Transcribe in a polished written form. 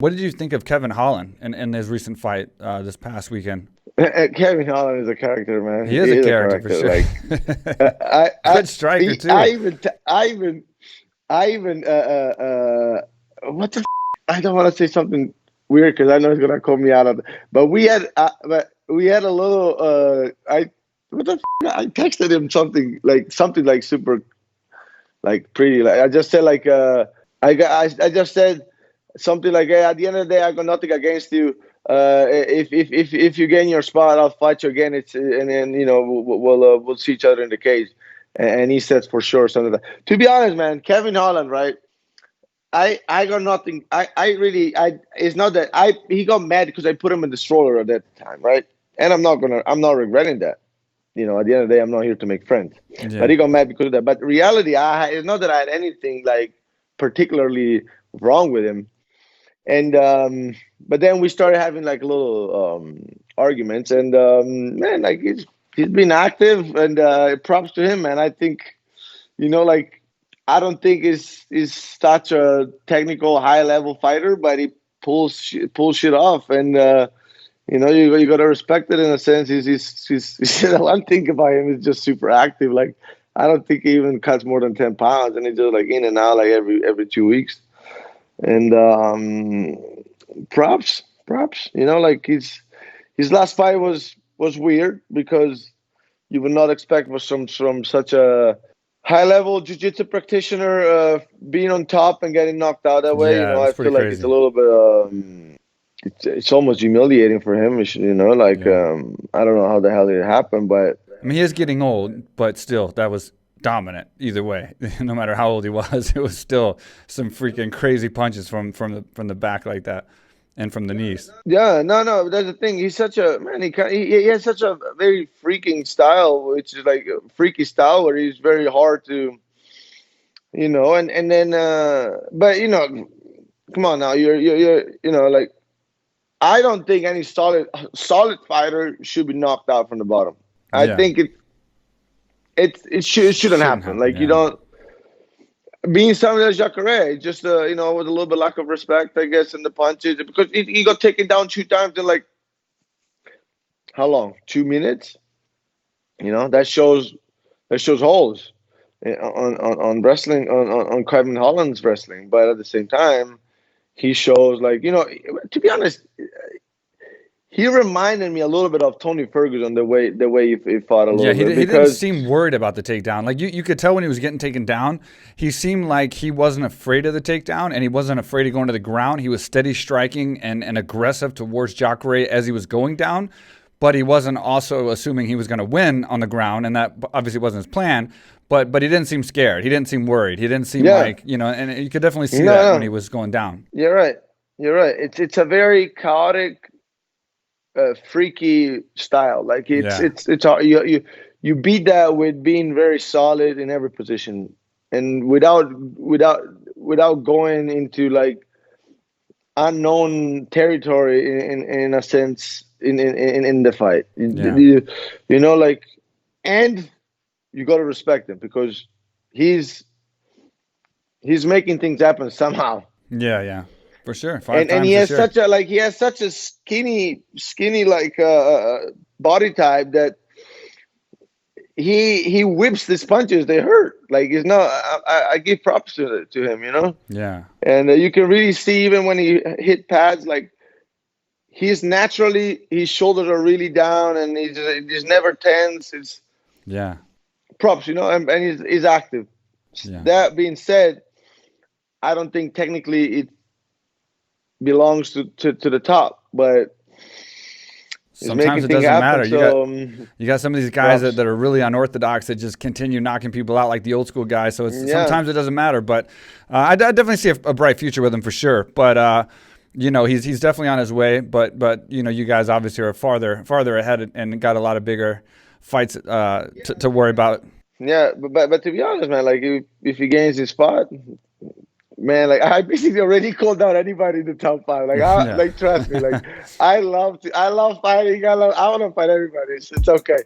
What did you think of Kevin Holland in his recent fight this past weekend? Kevin Holland is a character, man. He is a character for sure. Like, good striker too. What the? I don't want to say something weird because I know he's gonna call me out of it. But we had a little. I texted him something like super, like pretty. Like I just said I just said something like, hey, at the end of the day, I got nothing against you. If you gain your spot, I'll fight you again. And then we'll see each other in the cage. And he says for sure something like that. To be honest, man, Kevin Holland, right? I got nothing. It's not that he got mad because I put him in the stroller at that time, right? And I'm not regretting that. At the end of the day, I'm not here to make friends. Yeah. But he got mad because of that. But reality, it's not that I had anything like particularly wrong with him. And but then we started having like little arguments, and man, like he's been active, and props to him, man. I think, I don't think he's such a technical high level fighter, but he pulls shit off, and you got to respect it in a sense. He's one thing about him is just super active. Like I don't think he even cuts more than 10 pounds, and he's just like in and out like every 2 weeks. And props. Like his last fight was weird because you would not expect from such a high level jiu-jitsu practitioner being on top and getting knocked out that way. Yeah, I feel like crazy. It's a little bit it's almost humiliating for him. I don't know how the hell it happened, but I mean, he is getting old, but still, that was dominant either way. No matter how old he was, it was still some freaking crazy punches from the back like that, and from the knees. Yeah, no, that's the thing. He's such a man. He has such a very freaking style, which is like a freaky style where he's very hard to, and then but come on now, you're like, I don't think any solid fighter should be knocked out from the bottom. I think it shouldn't happen. Like, you don't being somebody like Jacare, just with a little bit lack of respect, I guess, in the punches, because he got taken down 2 times in like how long? 2 minutes. That shows holes on wrestling, on Kevin Holland's wrestling. But at the same time, he shows like, to be honest, he reminded me a little bit of Tony Ferguson, the way he fought a little bit. Yeah, he didn't seem worried about the takedown. Like you could tell when he was getting taken down, he seemed like he wasn't afraid of the takedown, and he wasn't afraid of going to the ground. He was steady striking and aggressive towards Jacare as he was going down, but he wasn't also assuming he was going to win on the ground, and that obviously wasn't his plan. But he didn't seem scared. He didn't seem worried. He didn't seem like, and you could definitely see that when he was going down. You're right. It's a very chaotic, freaky style. Like it's hard. You beat that with being very solid in every position, and without going into like unknown territory in a sense in the fight. And you got to respect him because he's making things happen somehow. Yeah. For sure. And he has such a skinny like body type that he whips these punches. They hurt. Like it's not. I give props to him. Yeah. And you can really see even when he hit pads, like his shoulders are really down and he's never tense. It's props, and he's active. Yeah. That being said, I don't think technically it belongs to the top, but sometimes it doesn't matter. You got some of these guys that are really unorthodox that just continue knocking people out like the old school guys. So sometimes it doesn't matter. But I definitely see a bright future with him for sure. But he's definitely on his way. But you guys obviously are farther ahead and got a lot of bigger fights to worry about. Yeah, but to be honest, man, like if he gains his spot, man, like I basically already called out anybody in the top 5. Like, like trust me, like I love fighting. I want to fight everybody. It's okay.